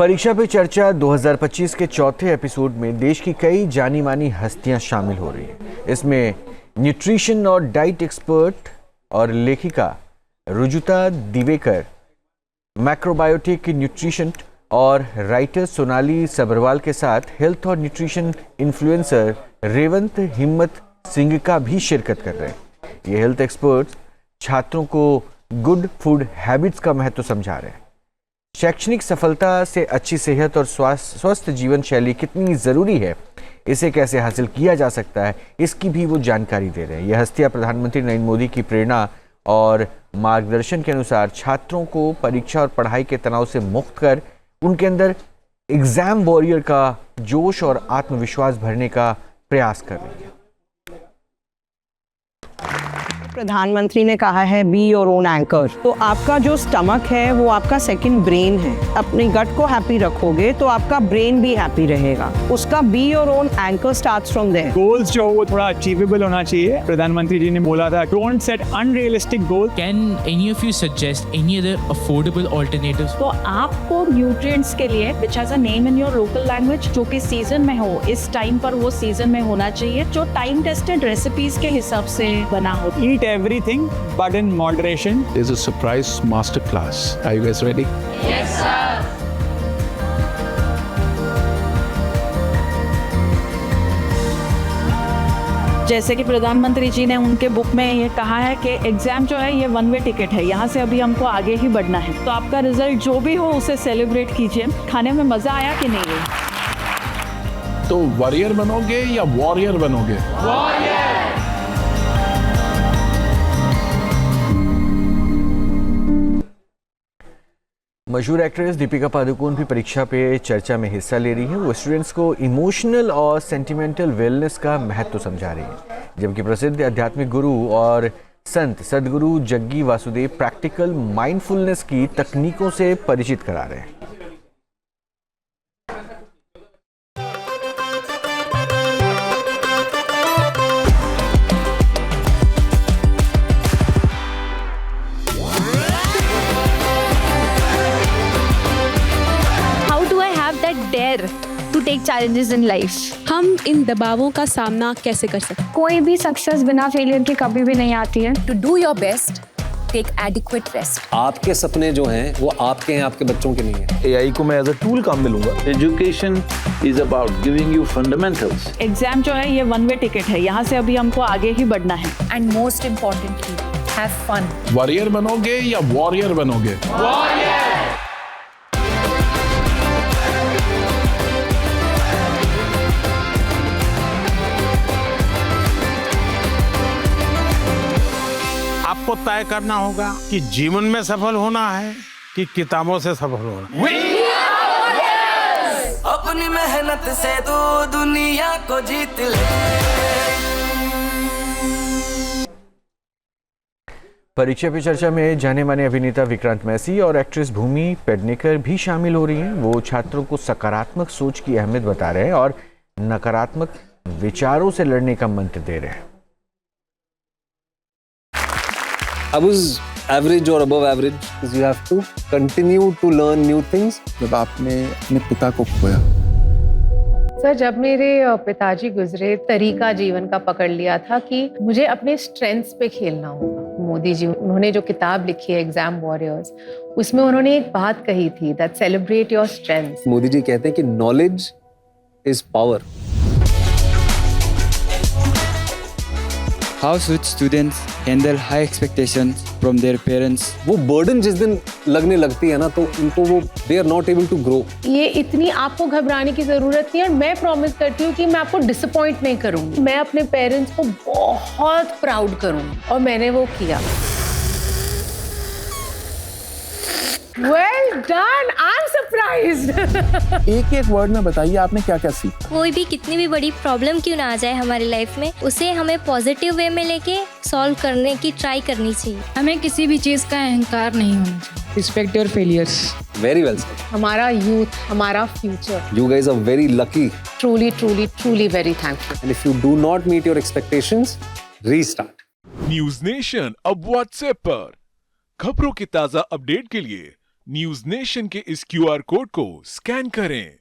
परीक्षा पे चर्चा 2025 के चौथे एपिसोड में देश की कई जानी मानी हस्तियां शामिल हो रही हैं। इसमें न्यूट्रिशन और डाइट एक्सपर्ट और लेखिका रुजुता दिवेकर, मैक्रोबायोटिक न्यूट्रिशन और राइटर सोनाली सबरवाल के साथ हेल्थ और न्यूट्रिशन इन्फ्लुएंसर रेवंत हिम्मत सिंह का भी शिरकत कर रहे हैं। ये हेल्थ एक्सपर्ट्स छात्रों को गुड फूड हैबिट्स का महत्व समझा रहे हैं। शैक्षणिक सफलता से अच्छी सेहत और स्वस्थ जीवन शैली कितनी ज़रूरी है, इसे कैसे हासिल किया जा सकता है, इसकी भी वो जानकारी दे रहे हैं। यह हस्तियां प्रधानमंत्री नरेंद्र मोदी की प्रेरणा और मार्गदर्शन के अनुसार छात्रों को परीक्षा और पढ़ाई के तनाव से मुक्त कर उनके अंदर एग्जाम वॉरियर का जोश और आत्मविश्वास भरने का प्रयास कर रही है। प्रधानमंत्री ने कहा है बी योर ओन एंकर। तो आपका जो स्टमक है वो आपका सेकंड ब्रेन है। अपनी गट को हैप्पी रखोगे तो आपका ब्रेन भी हैप्पी रहेगा। उसका be your own anchor starts from there. Goals जो वो थोड़ा अचीवेबल होना चाहिए। प्रधानमंत्री जी ने बोला था don't set unrealistic goal. Can any of you suggest any other affordable alternatives? तो आपको न्यूट्रिएंट्स के लिए which has a name in your local language, जो कि सीजन में हो, इस टाइम पर वो सीजन में होना चाहिए, जो टाइम टेस्टेड रेसिपीज के हिसाब से बना हो। Eat everything but in moderation. There's a surprise master class. Are you guys ready? Yes, sir. जैसे कि प्रधानमंत्री जी ने उनके बुक में ये कहा है कि एग्जाम जो है ये वन वे टिकट है, यहाँ से अभी हमको आगे ही बढ़ना है। तो आपका रिजल्ट जो भी हो उसे सेलिब्रेट कीजिए। खाने में मजा आया कि नहीं? तो वॉरियर बनोगे या वॉरियर बनोगे? वॉरियर। मशहूर एक्ट्रेस दीपिका पादुकोण भी परीक्षा पे चर्चा में हिस्सा ले रही है। वो स्टूडेंट्स को इमोशनल और सेंटिमेंटल वेलनेस का महत्व समझा रही है, जबकि प्रसिद्ध आध्यात्मिक गुरु और संत सदगुरु जग्गी वासुदेव प्रैक्टिकल माइंडफुलनेस की तकनीकों से परिचित करा रहे हैं। Dare to take challenges in life. हम इन दबावों का सामना कैसे कर सकते हैं? कोई भी सक्सेस बिना फेलियर के कभी भी नहीं आती है। To do your best, take adequate rest. आपके सपने जो हैं वो आपके हैं, आपके बच्चों के नहीं है। AI को मैं एज अ टूल काम में लूंगा। Education is about giving you fundamentals. Exam जो है ये वन वे टिकट है, यहाँ से अभी हमको आगे ही बढ़ना है। And most importantly have fun. Warrior बनोगे या वॉरियर बनोगे? वॉरियर। आपको तय करना होगा कि जीवन में सफल होना है कि किताबों से सफल होना है। अपनी मेहनत से तू दुनिया को जीत ले। परीक्षा पे चर्चा में जाने माने अभिनेता विक्रांत मैसी और एक्ट्रेस भूमि पेडनेकर भी शामिल हो रही हैं। वो छात्रों को सकारात्मक सोच की अहमियत बता रहे हैं और नकारात्मक विचारों से लड़ने का मंत्र दे रहे हैं। I was average or above average because you have to continue to learn new things. जब आपने अपने पिता को खोया, सर जब मेरे पिताजी गुजरे, तरीका जीवन का पकड़ लिया था कि मुझे अपने स्ट्रेंथ्स पे खेलना होगा। मोदी जी उन्होंने जो किताब लिखी है एग्जाम वॉरियर्स, उसमें उन्होंने एक बात कही थी that celebrate your strengths. Modi ji कहते हैं कि knowledge is power. How should students handle high expectations from their parents? वो बर्डन जिस दिन लगने लगती है ना, तो उनको वो they are not able to grow. ये इतनी आपको घबराने की जरूरत नहीं है और मैं प्रॉमिस करती हूँ कि मैं आपको डिसअपॉइंट नहीं करूँगी। मैं अपने पेरेंट्स को बहुत प्राउड करूँगी और मैंने वो किया। Well done, I'm surprised. एक एक वर्ड में बताइए आपने क्या क्या सीखा? कोई भी कितनी भी बड़ी प्रॉब्लम क्यों ना आ जाए हमारी लाइफ में, उसे हमें पॉजिटिव वे में लेके सॉल्व करने की ट्राई करनी चाहिए। हमें किसी भी चीज का अहंकार नहीं होना चाहिए। Respect your failures. Very well said. हमारा यूथ, हमारा future. You guys are very lucky. Truly, truly, truly very thankful. And if you do not meet your expectations, restart. News nation अब व्हाट्सएप पर खबरों की ताजा अपडेट के लिए news nation के इस QR कोड को स्कैन करें